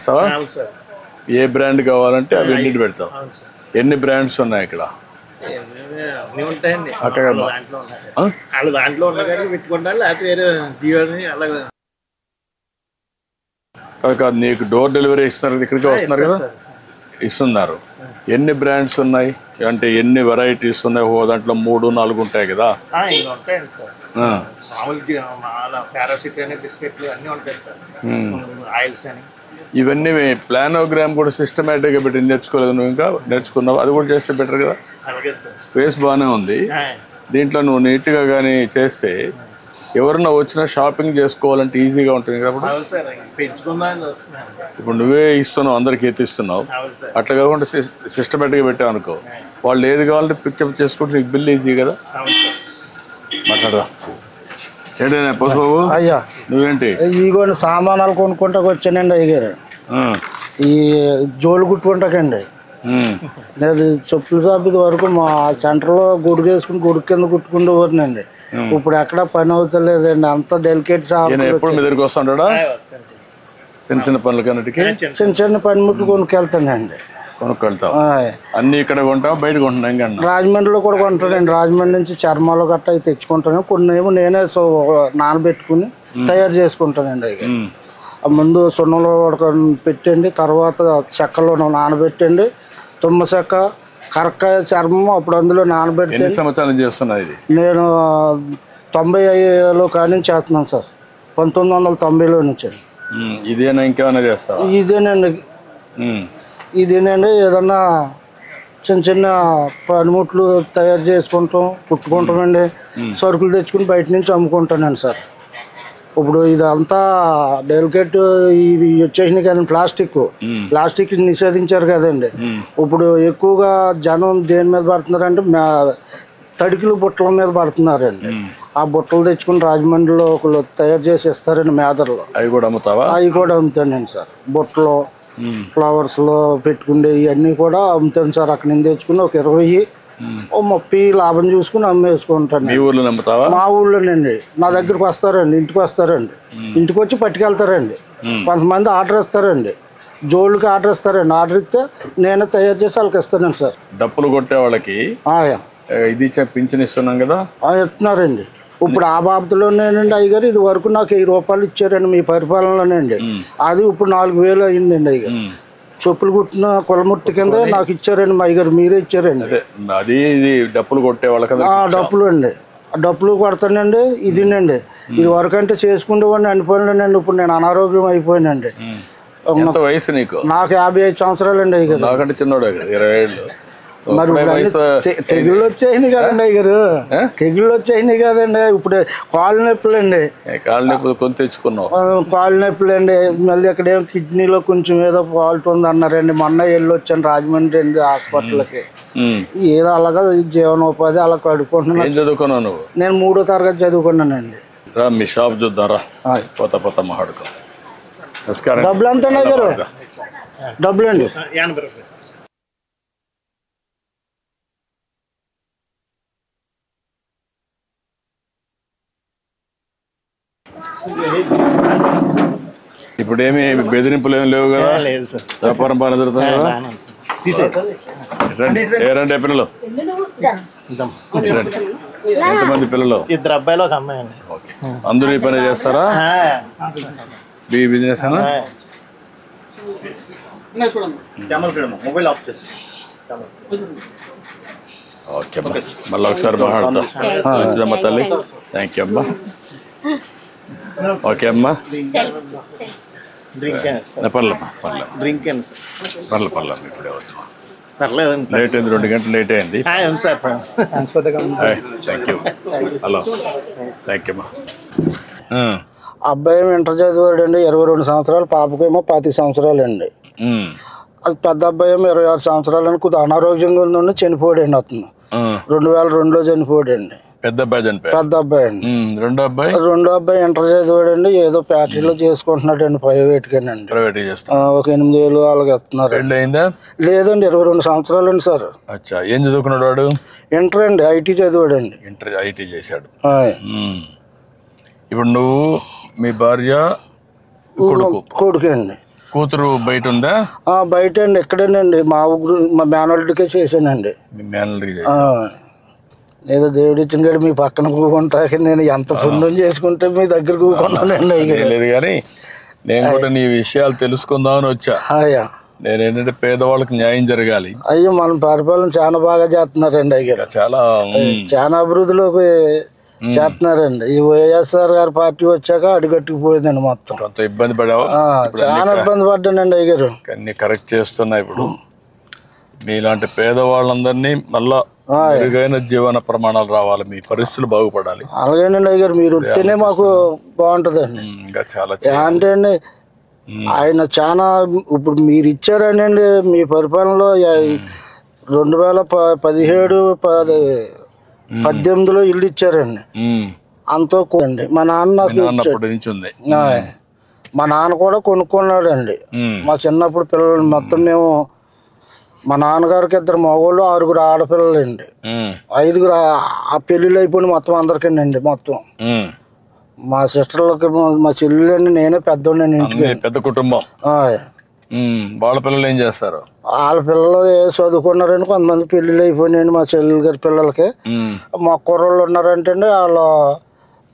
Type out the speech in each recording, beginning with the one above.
చేస్తావా? ఏ బ్రాండ్ కావాలంటే అవి ఎన్నిటి పెడతావు? ఎన్ని బ్రాండ్స్ ఉన్నాయి ఇక్కడ? కాదు, నీకు డోర్ డెలివరీ ఇస్తున్నారు, ఇక్కడికి వస్తున్నారు కదా, ఇస్తున్నారు. ఎన్ని బ్రాండ్స్ ఉన్నాయి అంటే ఎన్ని వెరైటీస్ ఉన్నాయి? ఓ దాంట్లో 3-4 ఉంటాయి కదా. ఇవన్నీ ప్లానోగ్రామ్ కూడా సిస్టమేటిక్గా పెట్టి నేర్చుకోలేదు నువ్వు? ఇంకా నేర్చుకున్నావు, అది కూడా చేస్తే బెటర్ కదా. స్పేస్ బాగానే ఉంది దీంట్లో. నువ్వు నీట్గా కానీ చేస్తే ఎవరన్నా వచ్చినా షాపింగ్ చేసుకోవాలంటే ఈజీగా ఉంటుంది కాబట్టి. ఇప్పుడు నువ్వే ఇస్తున్నావు, అందరికి ఎత్తిస్తున్నావు, అట్లా కాకుండా సిస్టమేటిక్గా పెట్టావు అనుకో, వాళ్ళు ఏది కావాలంటే పికప్ చేసుకుంటే నీకు బిల్ ఈజీ కదా. మాట్లాడదా ఏంటైనా పసుబాబు? అయ్యా నువ్వేంటి? ఇదిగోండి సామానాలు కొనుక్కుంటా వచ్చానండి అయ్యారు. ఈ జోలు కుట్టుకుంటాకండి. నేను చెప్పుల షాప్ ఇది వరకు మా సెంటర్లో గుడికి వేసుకుని గుడి కింద కుట్టుకుంటూ పోతున్నాండి. ఇప్పుడు ఎక్కడ పని అవుతలేదండి, అంత డెలికేట్ షాప్. ఎప్పుడు మీ దగ్గరికి వస్తుంటాడా? చిన్న చిన్న పనులకన్నిటికీ చిన్న చిన్న పనిముట్లు కొనుక్కెళ్తానండి. కొనుక్కెళ్తావు? అన్ని ఇక్కడ కొంటావు, బయట కొంటున్నా? రాజమండ్రిలో కూడా కొంటానండి. రాజమండ్రి నుంచి చర్మాలు గట్ట అవి తెచ్చుకుంటాను. కొన్ని ఏమో నేనే నానబెట్టుకుని తయారు చేసుకుంటానండి. అవి ముందు సున్నంలో పెట్టండి, తర్వాత చెక్కలో నానబెట్టండి, తుమ్మ చెక్క, కరక్కాయ చర్మం, అప్పుడు అందులో నానబెట్టి. ఎన్ని సంవత్సరాలు చేస్తున్నా ఇది? నేను 95లో కానీ చేస్తున్నాను సార్, 1990లో నుంచి. ఇదేనా ఇంకేమైనా చేస్తావా? ఇదేనండి, ఇదేనండి. ఏదన్నా చిన్న చిన్న పనిముట్లు తయారు చేసుకుంటాం, కుట్టుకుంటామండి. సరుకులు తెచ్చుకుని బయట నుంచి అమ్ముకుంటానండి సార్. ఇప్పుడు ఇదంతా డెలికేట్ ఇవి వచ్చేసినాయి కదండి, ప్లాస్టిక్ నిషేధించారు కదండి. ఇప్పుడు ఎక్కువగా జనం దేని మీద పడుతున్నారంటే తడికిలు బుట్టల మీద పడుతున్నారండి. ఆ బుట్టలు తెచ్చుకుని రాజమండ్రిలో ఒకళ్ళు తయారు చేసి ఇస్తారండి మేదర్లో. అవి కూడా అమ్ముతావా? అవి కూడా అమ్ముతానండి సార్. బుట్టలు, ఫ్లవర్స్లో పెట్టుకుంటే ఇవన్నీ కూడా అమ్ముతాను సార్. అక్కడ నుంచి తెచ్చుకుని ఒక 20-30 లాభం చూసుకుని అమ్మేసుకుంటాను. మీ ఊర్లో అమ్ముతావా? మా ఊళ్ళోనండి. నా దగ్గరకు వస్తారండి, ఇంటికి వస్తారండి, ఇంటికి వచ్చి పట్టుకెళ్తారండి. కొంతమంది ఆర్డర్ ఇస్తారండి, జోళ్ళకి ఆర్డర్ ఇస్తారండి. ఆర్డర్ ఇస్తే నేనే తయారు చేసి వాళ్ళకి ఇస్తానండి సార్. డప్పులు కొట్టే వాళ్ళకి ఇది పింఛన్ ఇస్తున్నాం కదా, ఇస్తున్నారండి. ఇప్పుడు ఆ బాబతులోనేనండి అయ్యగారు, ఇది వరకు నాకు 1000 రూపాయలు ఇచ్చారండి మీ పరిపాలనలోనండి. అది ఇప్పుడు 4000 అయిందండి అయ్యగారు. చెప్పులు కుట్టిన కులముట్టి కింద నాకు ఇచ్చారండి మా అయ్యగారు, మీరే ఇచ్చారండి. అది డప్పులు కొట్టే వాళ్ళకి డప్పులు అండి, డప్పులు కొడతానండి. ఇదినండి, ఇది వరకు అంటే చేసుకునేవాడిని అనిపోయినానండి. ఇప్పుడు నేను అనారోగ్యం అయిపోయానండి. వయసు నీకు? నాకు 55 సంవత్సరాలండి అయ్యగారు. నాకంటే చిన్నోడు, 20 ఏళ్ళు. మరి తెగుళ్ళు వచ్చాయి కదండి అయ్యారు, తెగుళ్ళు వచ్చాయి కదండి. ఇప్పుడు కాళ్ళు నొప్పులు అండి, కాళ్ళు నొప్పులు కొని తెచ్చుకున్నావు. కాళ్ళు నొప్పులు అండి. మళ్ళీ అక్కడేమో కిడ్నీలో కొంచెం ఏదో ఫాల్ట్ ఉంది అన్నారండి. మొన్న వెళ్ళి వచ్చాను రాజమండ్రి అండి హాస్పిటల్కి. ఏదో అలాగా జీవనోపాధి అలా కడుక్కుంటున్నాను. ఏం చదువుకున్నావు నువ్వు? నేను 3వ తరగతి చదువుకున్నానండి. రా మీ షాప్ చూద్దారా, కొత్త మాట్లాడుకో. నమస్కారం. డబ్బులు ఎంత ఉన్నాయి గారు? డబ్బులు అండి 80 రూపాయలు. ఇప్పుడు ఏమి బెదిరింపులు ఏమి లేవు కదా? వ్యాపారం బాగా జరుగుతుంది కదా? రండి పిల్లలు. ఎంతమంది పిల్లలు? 2 అబ్బాయిలు, 1 అమ్మాయి అండి. అందరూ ఈ పని చేస్తారా? బిజినెస్ ఓకే అమ్మా, మళ్ళీ ఒకసారి మాట్లాడతా. మంచిదమ్మా తల్లి, థ్యాంక్ యూ అమ్మా. ఓకే అమ్మా, పర్లేదు ఇప్పుడే వచ్చు. లేట్ అయింది, 2 గంటలు లేట్ అయింది. Thank you. Hello, thank you అమ్మా. అబ్బాయి ఇంటర్ చదివాడండి, 22 సంవత్సరాలు. పాపకేమో 25 సంవత్సరాలు అండి. అది పెద్ద అబ్బాయి ఏమో 26 సంవత్సరాలు అని కొద్దిగా అనారోగ్యంగా ఉందండి, చనిపోయాడండి. అతను 2002లో చనిపోయాడండి. పెద్ద అబ్బాయి చనిపోయాడు. పెద్ద అబ్బాయి అండి. రెండో అబ్బాయి ఇంటర్ చదివాడండి. ఏదో ఫ్యాక్టరీలో చేసుకుంటున్నాడండి, ప్రైవేట్గానండి. ఒక 8000 అలాగే ఇస్తున్నారు. లేదండి, 22 సంవత్సరాలు అండి సార్. ఏం చదువుకున్నాడు వాడు? ఇంటర్ అండి, ఐటీ చదివాడండి. ఇంటర్ ఐటీ చేశాడు. ఇప్పుడు నువ్వు, మీ భార్య, కొడుకు అండి. కూతురు బయట ఉందా? బయట అండి, ఇక్కడేనండి మా ఊరు, మా మేనల్డ్కే చేశానండి. మీ మేనల్లుడికి ఏదో దేవుడు ఇచ్చిన గడి మీ పక్కన కూకుంటాక నేను ఎంత పుణ్యం చేసుకుంటే మీ దగ్గర కూకున్నానండి. లేదు కానీ నేను కూడా నీ విషయాలు తెలుసుకుందామని వచ్చా. నేను ఏంటంటే పేదవాళ్ళకి న్యాయం జరగాలి. అయ్యో మన పరిపాలన చాలా బాగా చేస్తున్నారండి. అయ్యారు చాలా అభివృద్ధిలోకి చేస్తున్నారండి. ఈ వైఎస్ఆర్ గారి పార్టీ వచ్చాక అడుగట్టుకుపోయిందండి మొత్తం. కొంత ఇబ్బంది పడావా? చాలా ఇబ్బంది పడ్డానండి అయ్యారు. అన్ని కరెక్ట్ చేస్తున్నా. ఇప్పుడు మీలాంటి పేదవాళ్ళందరినీ మళ్ళా మెరుగైన జీవన ప్రమాణాలు రావాలి, మీ పరిస్థితులు బాగుపడాలి. అలాగేనండి అయ్యారు, మీరు వస్తేనే మాకు బాగుంటుందండి. ఇంకా చాలా అంటే అండి ఆయన చాలా ఇప్పుడు మీరు ఇచ్చారనండి మీ పరిపాలనలో 2017, 18లో ఇల్లు ఇచ్చారండి. అంతో అండి మా నాన్న మా నాన్న కూడా కొనుక్కున్నాడండి. మా చిన్నప్పుడు పిల్లలు మొత్తం మేము, మా నాన్నగారికి 2 మగవాళ్ళు 6 ఆడపిల్లలండి. 5 ఆ పెళ్ళిళ్ళు అయిపోయింది మొత్తం అందరికండి. మొత్తం మా సిస్టర్లకి, మా చెల్లెలండి, నేనే పెద్దోండి ఇంటికి. పెద్ద కుటుంబం. వాళ్ళ పిల్లలు ఏం చేస్తారు? వాళ్ళ పిల్లలు చదువుకున్నారండి, కొంతమంది పెళ్ళిళ్ళు అయిపోయినాయండి. మా చెల్లెలు గారి పిల్లలకి మా కుర్రోళ్ళు ఉన్నారంటే వాళ్ళు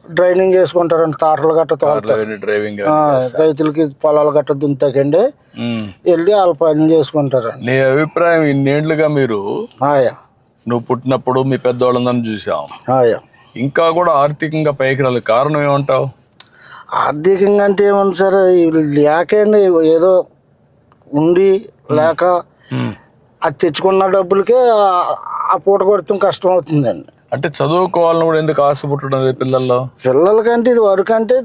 డ్రైవింగ్ చేసుకుంటారండి. తాటలు గట్ట డ్రైవింగ్, రైతులకి పొలాలు గట్ట దుంతాకండి వెళ్ళి వాళ్ళ పని చేసుకుంటారండి. నీ అభిప్రాయం, ఇన్నేళ్లుగా మీరు నువ్వు పుట్టినప్పుడు మీ పెద్దవాళ్ళందరినీ చూసాం, ఇంకా కూడా ఆర్థికంగా పైకి రాలి, కారణం ఏమంటావు? ఆర్థికంగా అంటే ఏమన్నా సార్, లేకండి ఏదో ఉండి లేక అది తెచ్చుకున్న డబ్బులకే ఆ పూట కొడతాం కష్టం అవుతుందండి. అంటే చదువుకోవాలని కూడా ఎందుకు ఆశ పుట్టడం పిల్లల్లో? పిల్లలకంటే ఇది వరకు అంటే